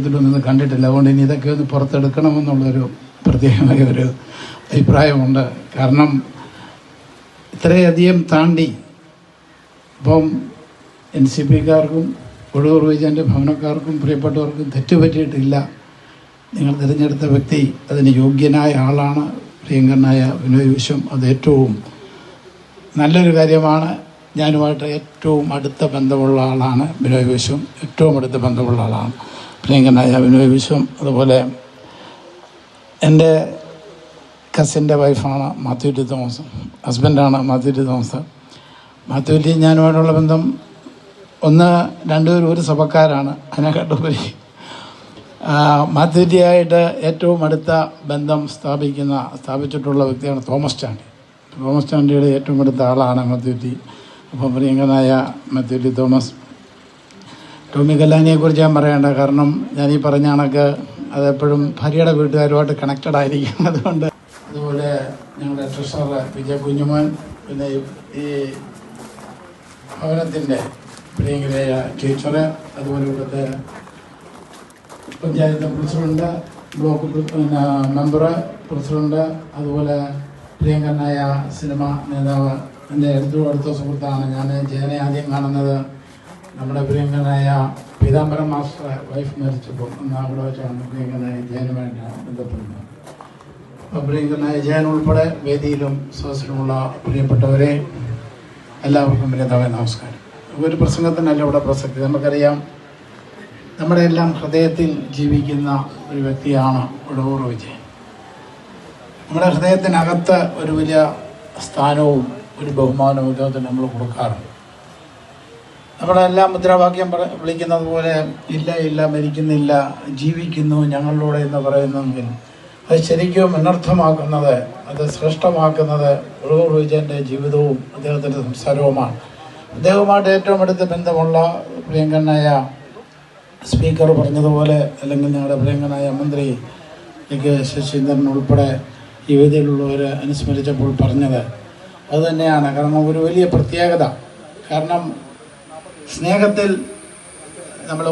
ഇതിലൊന്നും കണ്ടിട്ടില്ല. അതുകൊണ്ട് ഇനി ഇതൊക്കെ ഒന്ന് പുറത്തെടുക്കണമെന്നുള്ളൊരു പ്രത്യേകമായ ഒരു അഭിപ്രായമുണ്ട്. കാരണം ഇത്രയധികം താണ്ടി ഇപ്പം NCPക്കാർക്കും ഒഴൂർ വിജയൻ്റെ ഭവനക്കാർക്കും പ്രിയപ്പെട്ടവർക്കും തെറ്റുപറ്റിയിട്ടില്ല. നിങ്ങൾ തിരഞ്ഞെടുത്ത വ്യക്തി അതിന് യോഗ്യനായ ആളാണ്. പ്രിയങ്കരനായ ബിനോയ് വിശ്വം. അത് ഏറ്റവും നല്ലൊരു കാര്യമാണ്. ഞാനുമായിട്ട് ഏറ്റവും അടുത്ത ബന്ധമുള്ള ആളാണ് ബിനോയ് വിശ്വം. ഏറ്റവും അടുത്ത ബന്ധമുള്ള ആളാണ് പ്രിയങ്കരനായ ബിനോയ് വിശ്വം. അതുപോലെ എൻ്റെ കസിൻ്റെ വൈഫാണ് മാത്യു ടി തോമസ്. ഹസ്ബൻഡാണ് മാത്യു ടി തോമസ്. മാത്യു ടി ഞാനുമായിട്ടുള്ള ബന്ധം രണ്ടുപേരും ഒരു സഭക്കാരാണ്. അതിനെക്കാട്ടുപരി മാത്യു ടിയായിട്ട് ഏറ്റവും അടുത്ത ബന്ധം സ്ഥാപിച്ചിട്ടുള്ള വ്യക്തിയാണ് തോമസ് ചാണ്ടി. തോമസ് ചാണ്ടിയുടെ ഏറ്റവും അടുത്ത ആളാണ് മാത്യു ടി. അപ്പം പ്രിയങ്കരനായ മാത്യു ടി തോമസ്. ടോമി കല്ലാനിയെക്കുറിച്ച് ഞാൻ പറയേണ്ട. കാരണം ഞാനീ പറഞ്ഞ കണക്ക് അതെപ്പോഴും ഭാര്യയുടെ വീട്ടുകാരുമായിട്ട് കണക്റ്റഡ് ആയിരിക്കും. അതുപോലെ ഞങ്ങളുടെ ട്രഷറർ വിജയ കുഞ്ഞുമോൻ, പിന്നെ ഈ ഭവനത്തിൻ്റെ പ്രിയങ്കരയായ ടീച്ചറ്, അതുപോലെ ഇവിടുത്തെ panchayat president, block member, president, അതുപോലെ പ്രിയങ്കരനായ സിനിമ നേതാവ്, എൻ്റെ അടുത്ത സുഹൃത്താണ്. ഞാൻ ജയനെ ആദ്യം കാണുന്നത് നമ്മുടെ പ്രിയങ്കരനായ പീതാംബരം മാസ്റ്റർ വൈഫ് മരിച്ചപ്പോൾ അവിടെ വെച്ചാണ് പ്രിയങ്കരനായ ജയനുമായിട്ട് ബന്ധപ്പെടുന്നത്. അപ്പോൾ പ്രിയങ്കരനായ ജയൻ ഉൾപ്പെടെ വേദിയിലും സദസ്സിലുമുള്ള പ്രിയപ്പെട്ടവരെ എല്ലാവർക്കും പ്രിയതമായ നമസ്കാരം. ഒരു പ്രസംഗത്തിനല്ല ഇവിടെ പ്രസക്തി. നമുക്കറിയാം, നമ്മുടെ എല്ലാം ഹൃദയത്തിൽ ജീവിക്കുന്ന ഒരു വ്യക്തിയാണ് ഒഴൂർ വിജയൻ. നമ്മുടെ ഹൃദയത്തിനകത്ത് ഒരു വലിയ സ്ഥാനവും ഒരു ബഹുമാനവും ഇദ്ദേഹത്തിന് നമ്മൾ കൊടുക്കാറുണ്ട്. നമ്മളെല്ലാം മുദ്രാവാക്യം വിളിക്കുന്നത് പോലെ ഇല്ല ഇല്ല മരിക്കുന്നില്ല, ജീവിക്കുന്നു ഞങ്ങളിലൂടെ എന്ന് പറയുന്നെങ്കിൽ അത് ശരിക്കും അനർത്ഥമാക്കുന്നത്, അത് ശ്രേഷ്ഠമാക്കുന്നത് ഒഴൂർ വിജയൻ്റെ ജീവിതവും അദ്ദേഹത്തിൻ്റെ സംസാരവുമാണ്. അദ്ദേഹവുമായിട്ട് ഏറ്റവും അടുത്ത ബന്ധമുള്ള പ്രിയങ്കരനായ സ്പീക്കർ പറഞ്ഞതുപോലെ, അല്ലെങ്കിൽ ഞങ്ങളുടെ പ്രിയങ്കരനായ മന്ത്രി ശശീന്ദ്രൻ ഉൾപ്പെടെ ഈ വേദിയിലുള്ളവർ അനുസ്മരിച്ചപ്പോൾ പറഞ്ഞത് അതുതന്നെയാണ്. കാരണം ഒരു വലിയ പ്രത്യേകത, കാരണം സ്നേഹത്തിൽ